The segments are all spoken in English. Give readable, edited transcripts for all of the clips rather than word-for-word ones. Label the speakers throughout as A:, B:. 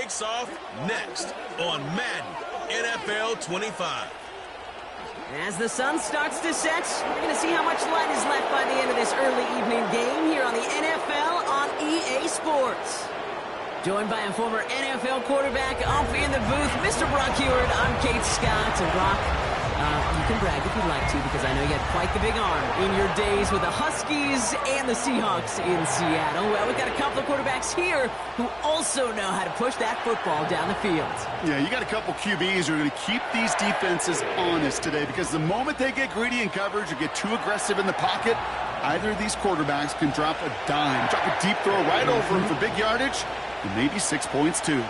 A: kicks off next on Madden NFL 25.
B: As the sun starts to set, we're going to see how much light is left by the end of this early evening game here on the NFL on EA Sports. Joined by a former NFL quarterback up in the booth, Mr. Brock Heward. I'm Kate Scott. And Brock, you can brag if you'd like to, because I know you had quite the big arm in your days with the Huskies and the Seahawks in Seattle. Well, we've got a couple of quarterbacks here who also know how to push that football down the field.
C: Yeah, you got a couple QBs who are going to keep these defenses honest today, because the moment they get greedy in coverage or get too aggressive in the pocket, either of these quarterbacks can drop a dime, drop a deep throw right over him for big yardage, and maybe 6 points too.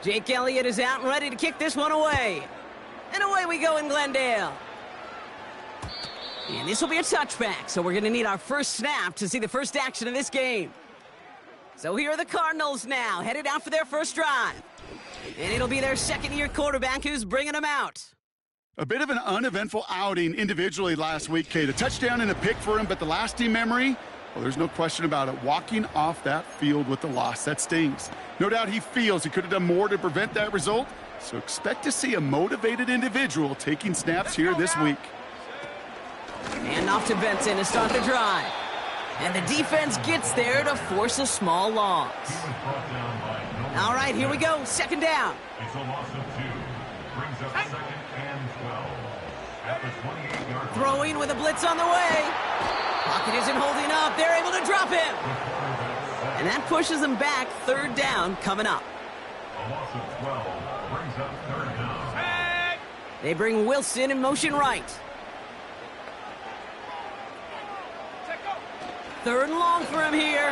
B: Jake Elliott is out and ready to kick this one away. And away we go in Glendale. And this will be a touchback, so we're going to need our first snap to see the first action of this game. So here are the Cardinals now, headed out for their first drive. And it'll be their second-year quarterback who's bringing them out.
C: A bit of an uneventful outing individually last week, Kate. A touchdown and a pick for him, but the lasting memory, well, there's no question about it. Walking off that field with the loss, that stings. No doubt he feels he could have done more to prevent that result, so expect to see a motivated individual taking snaps here this week.
B: And off to Benson to start the drive. And the defense gets there to force a small loss. All right, here we go. Second down.
D: It's a loss of 2. Brings up second and 12. At the 28-yard line.
B: Throwing with a blitz on the way. Pocket isn't holding up. They're able to drop him. And that pushes them back. Third down coming up.
D: A loss of 12 brings up third down.
B: They bring Wilson in motion right. Third and long for him here.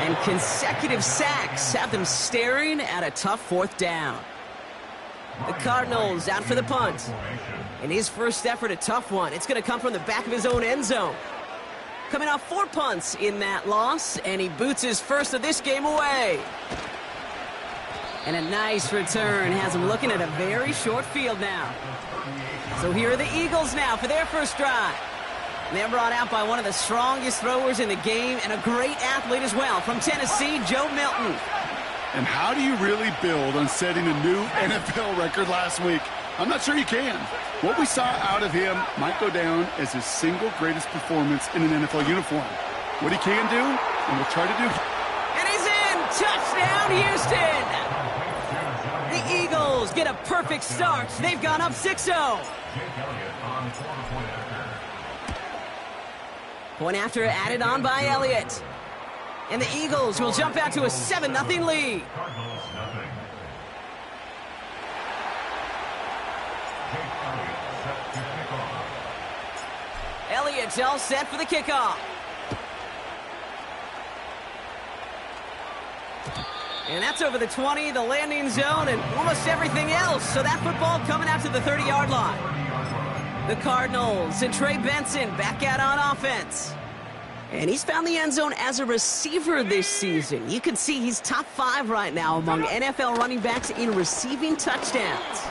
B: And consecutive sacks have them staring at a tough fourth down. The Cardinals out for the punt. And his first effort, a tough one. It's going to come from the back of his own end zone. Coming off 4 punts in that loss, and he boots his first of this game away. And a nice return has him looking at a very short field now. So here are the Eagles now for their first drive. They're brought out by one of the strongest throwers in the game and a great athlete as well from Tennessee, Joe Milton.
C: And how do you really build on setting a new NFL record last week? I'm not sure you can. What we saw out of him might go down as his single greatest performance in an NFL uniform. What he can do, and we'll try to do.
B: And he's in! Touchdown, Houston! The Eagles get a perfect start. They've gone up 6-0. Point after added on by Elliott. And the Eagles will jump out to a 7-0 lead. Elliott's all set for the kickoff. And that's over the 20, the landing zone, and almost everything else. So that football coming out to the 30-yard line. The Cardinals and Trey Benson back out on offense. And he's found the end zone as a receiver this season. You can see he's top 5 right now among NFL running backs in receiving touchdowns.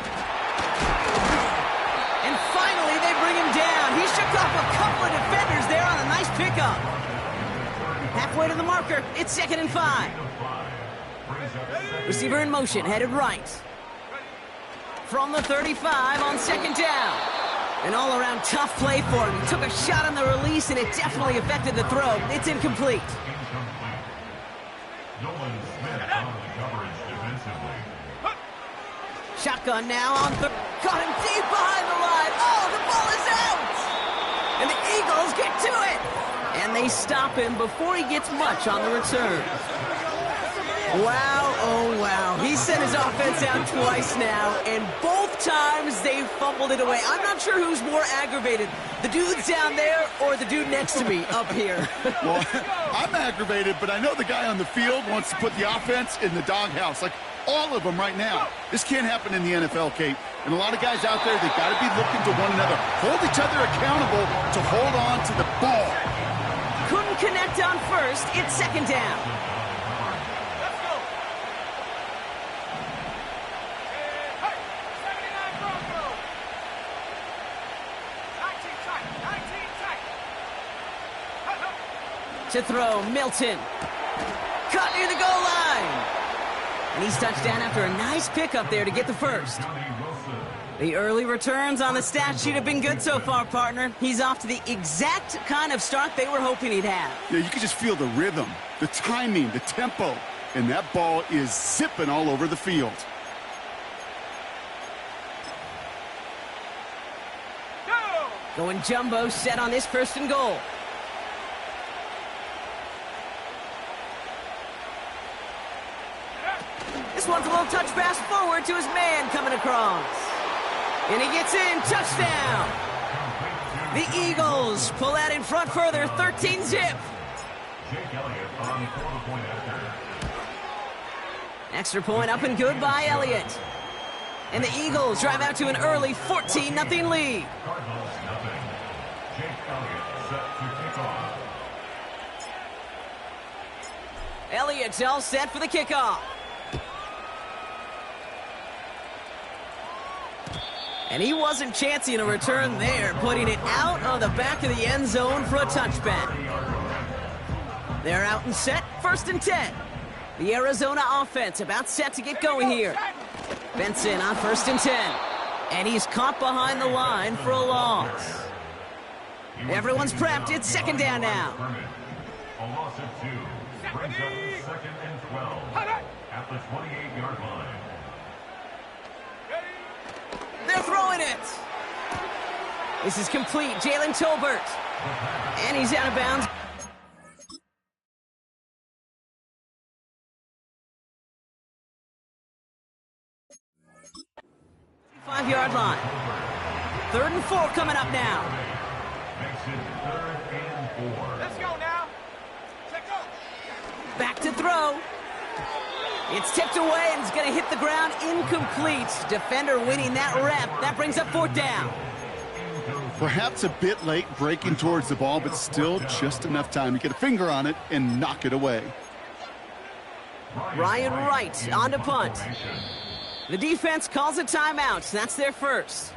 B: And finally, they bring him down. He shook off a couple of defenders there on a nice pickup. Halfway to the marker, it's 2nd and 5. Receiver in motion, headed right. From the 35 on 2nd down. An all-around tough play for him. He took a shot on the release, and it definitely affected the throw. It's incomplete. Shotgun now on third. Got him deep behind the line. Oh, the ball is out! And the Eagles get to it! And they stop him before he gets much on the return. Wow, oh wow. He sent his offense out twice now, and both times they fumbled it away. I'm not sure who's more aggravated, the dudes down there or the dude next to me up here.
C: Well, I'm aggravated, but I know the guy on the field wants to put the offense in the doghouse, like all of them right now. This can't happen in the NFL, Kate. And a lot of guys out there, they've got to be looking to one another. Hold each other accountable to hold on to the ball.
B: Couldn't connect on first. It's 2nd down. To throw, Milton. Caught near the goal line. And he's touched down after a nice pickup there to get the first. The early returns on the stat sheet have been good so far, partner. He's off to the exact kind of start they were hoping he'd have.
C: Yeah, you can just feel the rhythm, the timing, the tempo. And that ball is zipping all over the field.
B: Going jumbo set on this 1st and goal. This one's a little touch pass forward to his man coming across. And he gets in, touchdown. The Eagles pull out in front further, 13-zip. Extra point up and good by Elliott. And the Eagles drive out to an early 14-0 lead.
D: Cardinals nothing. Jake Elliott set to kick off.
B: Elliott's all set for the kickoff. And he wasn't chancing a return there, putting it out of the back of the end zone for a touchback. They're out and set, 1st and 10. The Arizona offense about set to get going here. Benson on 1st and 10. And he's caught behind the line for a loss. Everyone's prepped. It's 2nd down now.
D: A loss of 2. Brings up 2nd and 12 at the 28-yard line.
B: They're throwing it. This is complete. Jalen Tolbert. And he's out of bounds. 5-yard line. 3rd and 4 coming up now.
D: Makes it 3rd and 4.
E: Let's go now. Check up.
B: Back to throw. It's tipped away and it's going to hit the ground incomplete. Defender winning that rep. That brings up 4th down.
C: Perhaps a bit late breaking towards the ball, but still just enough time to get a finger on it and knock it away.
B: Ryan Wright on to punt. The defense calls a timeout. That's their first.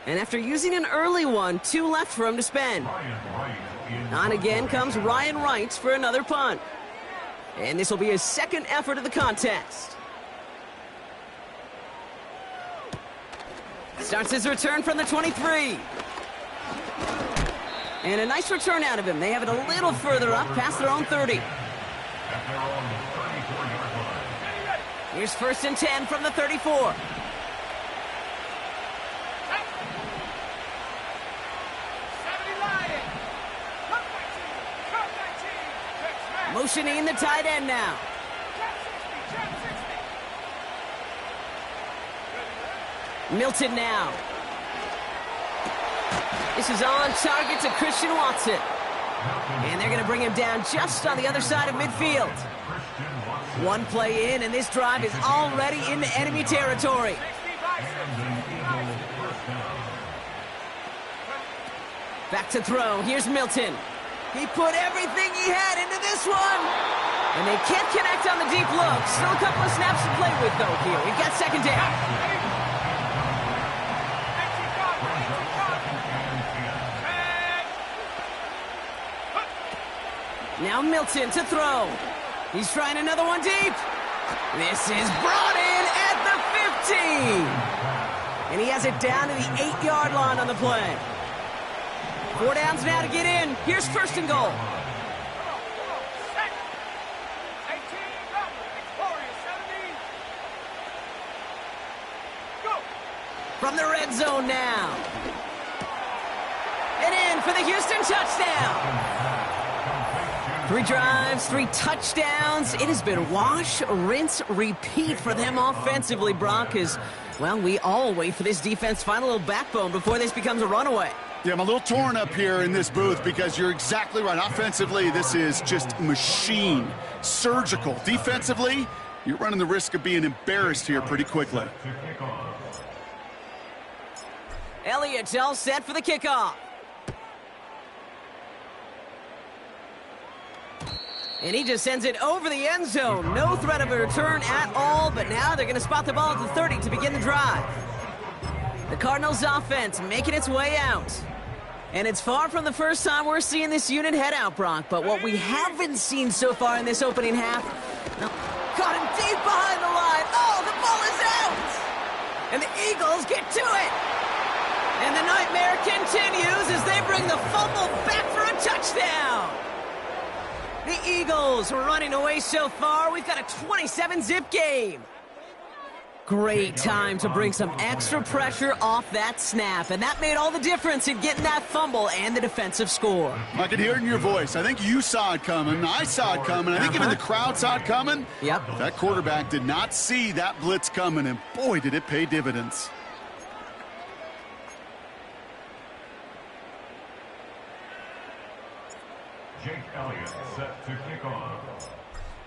B: And after using an early one, 2 left for him to spend. On again comes Ryan Wright for another punt. And this will be his 2nd effort of the contest. Starts his return from the 23. And a nice return out of him. They have it a little further up past their own 30. Here's 1st and 10 from the 34. Motioning the tight end now. Milton now. This is on target to Christian Watson. And they're going to bring him down just on the other side of midfield. One play in, and this drive is already into enemy territory. Back to throw. Here's Milton. He put everything he had into this one. And they can't connect on the deep look. Still a couple of snaps to play with, though, here. We've got 2nd down. Now Milton to throw. He's trying another one deep. This is brought in at the 15. And he has it down to the 8-yard line on the play. 4 downs now to get in. Here's 1st and goal. From the red zone now. And in for the Houston touchdown. 3 drives, 3 touchdowns. It has been wash, rinse, repeat for them offensively, Brock, as, well, we all wait for this defense to find a little backbone before this becomes a runaway.
C: Yeah, I'm a little torn up here in this booth because you're exactly right. Offensively, this is just machine, surgical. Defensively, you're running the risk of being embarrassed here pretty quickly.
B: Elliott's all set for the kickoff. And he just sends it over the end zone. No threat of a return at all, but now they're going to spot the ball at the 30 to begin the drive. The Cardinals offense making its way out. And it's far from the first time we're seeing this unit head out, Brock, but what we haven't seen so far in this opening half, caught him deep behind the line. Oh, the ball is out! And the Eagles get to it! And the nightmare continues as they bring the fumble back for a touchdown! The Eagles running away so far. We've got a 27-zip game. Great time to bring some extra pressure off that snap, and that made all the difference in getting that fumble and the defensive score.
C: I can hear it in your voice. I think you saw it coming. I saw it coming. I think even the crowd saw it coming.
B: Yep.
C: That quarterback did not see that blitz coming, and boy, did it pay dividends.
D: Jake Elliott set to kick off.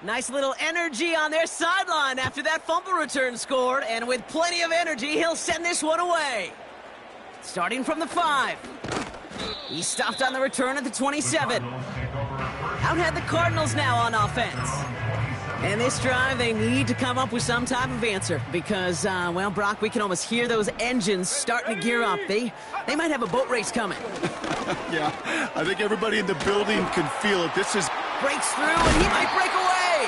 B: Nice little energy on their sideline after that fumble return scored, and with plenty of energy, he'll send this one away. Starting from the 5. He stopped on the return at the 27. Out had the Cardinals now on offense. And this drive, they need to come up with some type of answer because, well, Brock, we can almost hear those engines starting to gear up. They might have a boat race coming.
C: Yeah, I think everybody in the building can feel it. This is...
B: Breaks through, and he might break away.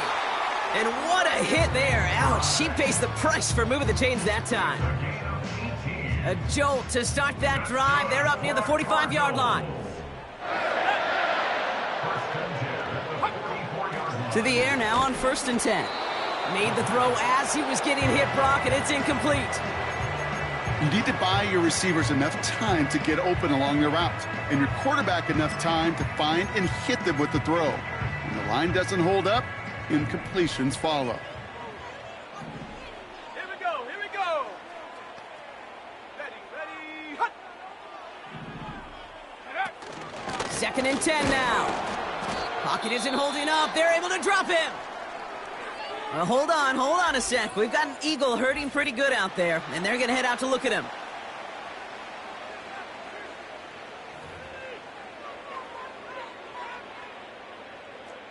B: And what a hit there. Ouch, she pays the price for moving the chains that time. A jolt to start that drive. They're up near the 45-yard line. To the air now on 1st and 10. Made the throw as he was getting hit, Brock, and it's incomplete.
C: You need to buy your receivers enough time to get open along their route, and your quarterback enough time to find and hit them with the throw. When the line doesn't hold up, incompletions follow.
E: Here we go, here we go. Ready, hut.
B: 2nd and 10 now. Pocket isn't holding up. They're able to drop him. Well, hold on a sec. We've got an Eagle hurting pretty good out there, and they're going to head out to look at him.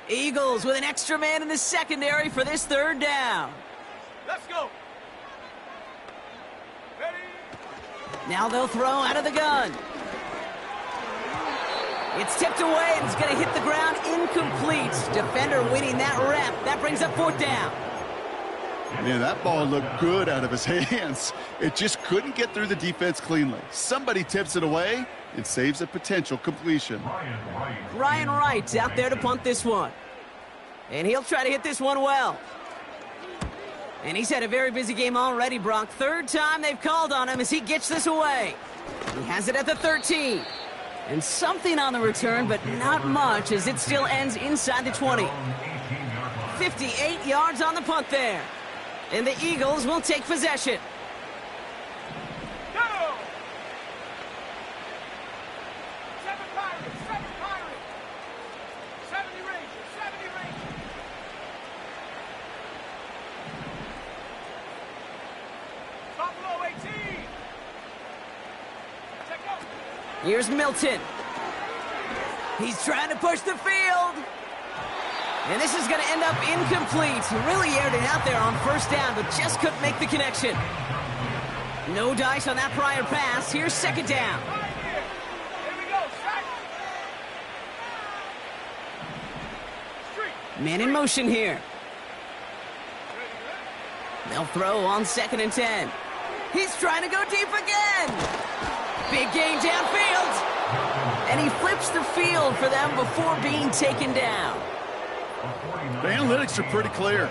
B: Eagles with an extra man in the secondary for this 3rd down.
E: Let's go. Ready.
B: Now they'll throw out of the gun. It's tipped away, and it's going to hit the ground incomplete. Defender winning that rep. That brings up 4th down.
C: Man, that ball looked good out of his hands. It just couldn't get through the defense cleanly. Somebody tips it away and saves a potential completion.
B: Ryan Wright out there to punt this one. And he'll try to hit this one well. And he's had a very busy game already, Brock. 3rd time they've called on him as he gets this away. He has it at the 13. And something on the return, but not much, as it still ends inside the 20. 58 yards on the punt there. And the Eagles will take possession.
E: Go. 7 Pirates, 7 Pirates. 70 Rangers, 70 Rangers. Buffalo 18. Check out.
B: Here's Milton. He's trying to push the field. And this is going to end up incomplete. He really aired it out there on 1st down, but just couldn't make the connection. No dice on that prior pass. Here's 2nd down.
E: Right here. Here we go. Sack. Street.
B: Man in motion here. They'll throw on 2nd and 10. He's trying to go deep again. Big gain downfield. And he flips the field for them before being taken down.
C: The analytics are pretty clear.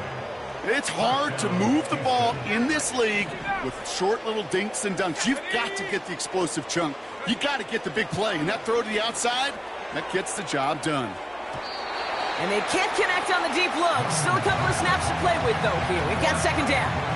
C: It's hard to move the ball in this league with short little dinks and dunks. You've got to get the explosive chunk. You got to get the big play. And that throw to the outside, that gets the job done.
B: And they can't connect on the deep look. Still a couple of snaps to play with, though, here. We've got 2nd down.